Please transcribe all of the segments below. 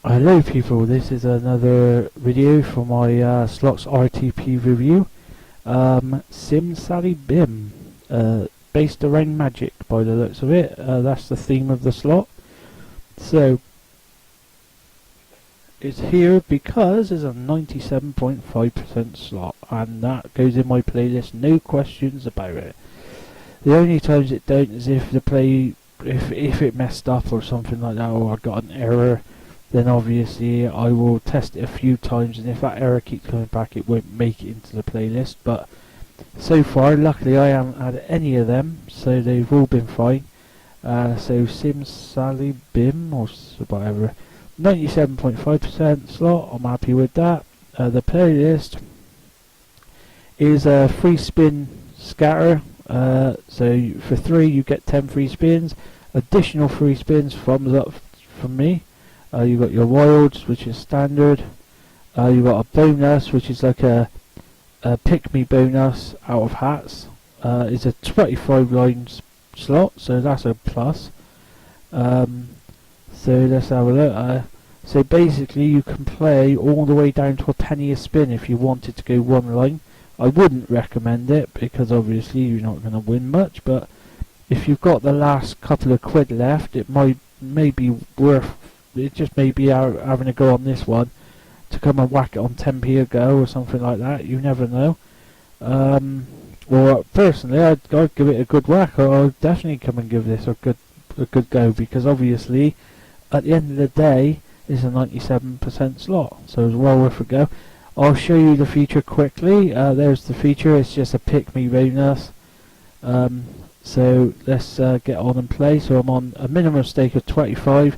Hello people, this is another video for my slots RTP review. Simsalabim, based around magic by the looks of it. That's the theme of the slot. So it's here because it's a 97.5% slot, and that goes in my playlist, no questions about it. The only times it don't is if if it messed up or something like that, or I got an error. Then obviously I will test it a few times, and if that error keeps coming back, it won't make it into the playlist. But so far, luckily, I haven't had any of them, so they've all been fine. So Simsalabim or whatever, 97.5% slot, I'm happy with that. The playlist is a free spin scatter, so for 3 you get 10 free spins, additional free spins, thumbs up from me. You got your wilds, which is standard. You got a bonus, which is like a pick me bonus out of hats. It's a 25 lines slot, so that's a plus. So let's have a look. So basically, you can play all the way down to a penny a spin if you wanted to go one line. I wouldn't recommend it because obviously you're not going to win much. But if you've got the last couple of quid left, it may be worth. It just may be having a go on this one to come and whack it on 10p a go or something like that. You never know. Well, personally, I'd give it a good whack. I'd definitely come and give this a good go, because obviously, at the end of the day, it's a 97% slot, so it's well worth a go. I'll show you the feature quickly. There's the feature. It's just a pick me bonus. So let's get on and play. So I'm on a minimum stake of 25.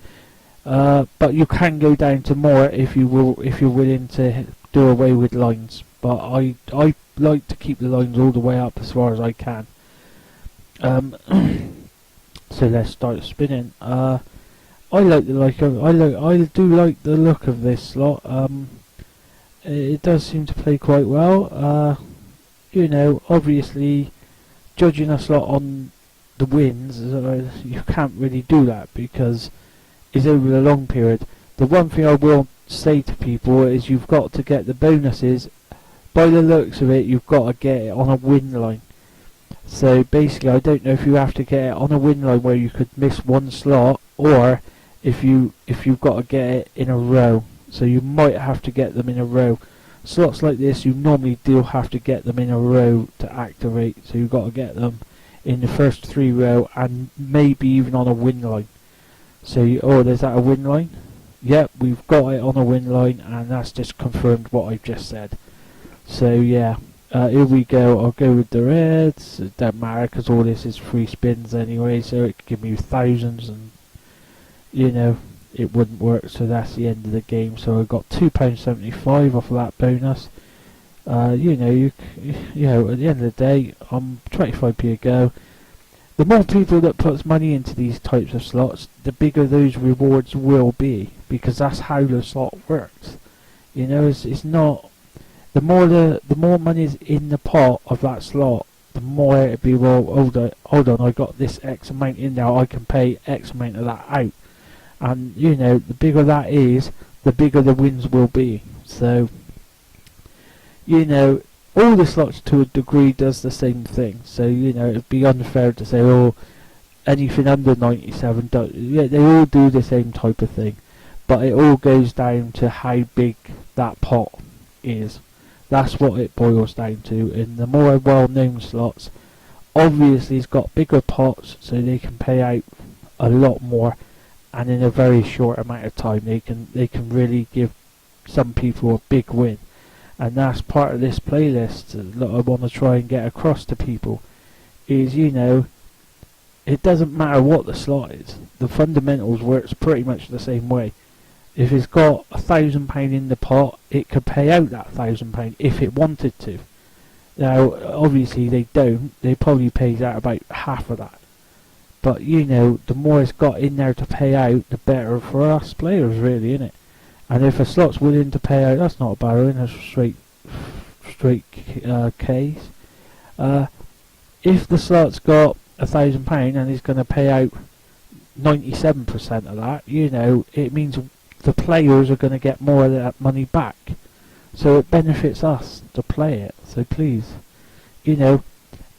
But you can go down to more if you're willing to do away with lines. But I like to keep the lines all the way up as far as I can. So let's start spinning. I do like the look of this slot. It does seem to play quite well. You know, obviously, judging a slot on the wins, you can't really do that because is over a long period. The one thing I will say to people is you've got to get the bonuses. By the looks of it, you've got to get it on a win line. So basically, I don't know if you have to get it on a win line where you could miss one slot, or if you've got to get it in a row. So you might have to get them in a row. Slots like this, you normally do have to get them in a row to activate. So you've got to get them in the first 3 row, and maybe even on a win line. So, there's that a win line? Yep, we've got it on a win line, and that's just confirmed what I've just said. So, yeah, here we go. I'll go with the reds. It don't matter because all this is free spins anyway, so it could give me thousands, and, you know, it wouldn't work, so that's the end of the game. So I got £2.75 off of that bonus. You know, at the end of the day, I'm 25p a go. The more people that puts money into these types of slots, the bigger those rewards will be, because that's how the slot works. You know, it's not the more money's in the pot of that slot, the more it'd be, well, hold on, I got this X amount in there, I can pay X amount of that out, and you know, the bigger that is, the bigger the wins will be. So, you know, all the slots to a degree does the same thing, so you know it'd be unfair to say, oh, anything under 97 does. Yeah, they all do the same type of thing, but it all goes down to how big that pot is. That's what it boils down to. And the more well-known slots, obviously, it's got bigger pots, so they can pay out a lot more, and in a very short amount of time, they can really give some people a big win. And that's part of this playlist that I want to try and get across to people, is, you know, it doesn't matter what the slot is. The fundamentals works pretty much the same way. If it's got £1,000 in the pot, it could pay out that £1,000 if it wanted to. Now, obviously they don't. They probably pays out about half of that. But, you know, the more it's got in there to pay out, the better for us players, really, innit? And if a slot's willing to pay out, that's not a barrowing, that's straight case. If the slot's got £1,000 and he's going to pay out 97% of that, you know, it means the players are going to get more of that money back. So it benefits us to play it. So please, you know,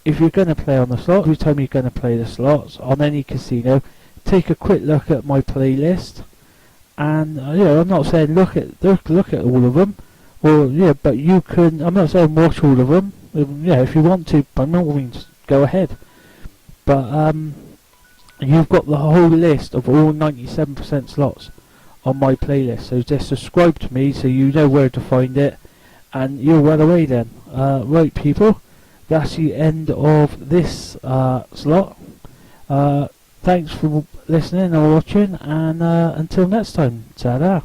if you're going to play on the slot, every time you're going to play the slots on any casino, take a quick look at my playlist. And you know, I'm not saying look at all of them, or yeah, but you can. I'm not saying watch all of them. Yeah, if you want to, by all means, go ahead. But you've got the whole list of all 97% slots on my playlist. So just subscribe to me so you know where to find it, and you're well away then. Right, people, that's the end of this slot. Thanks for listening or watching, and until next time, ta-da.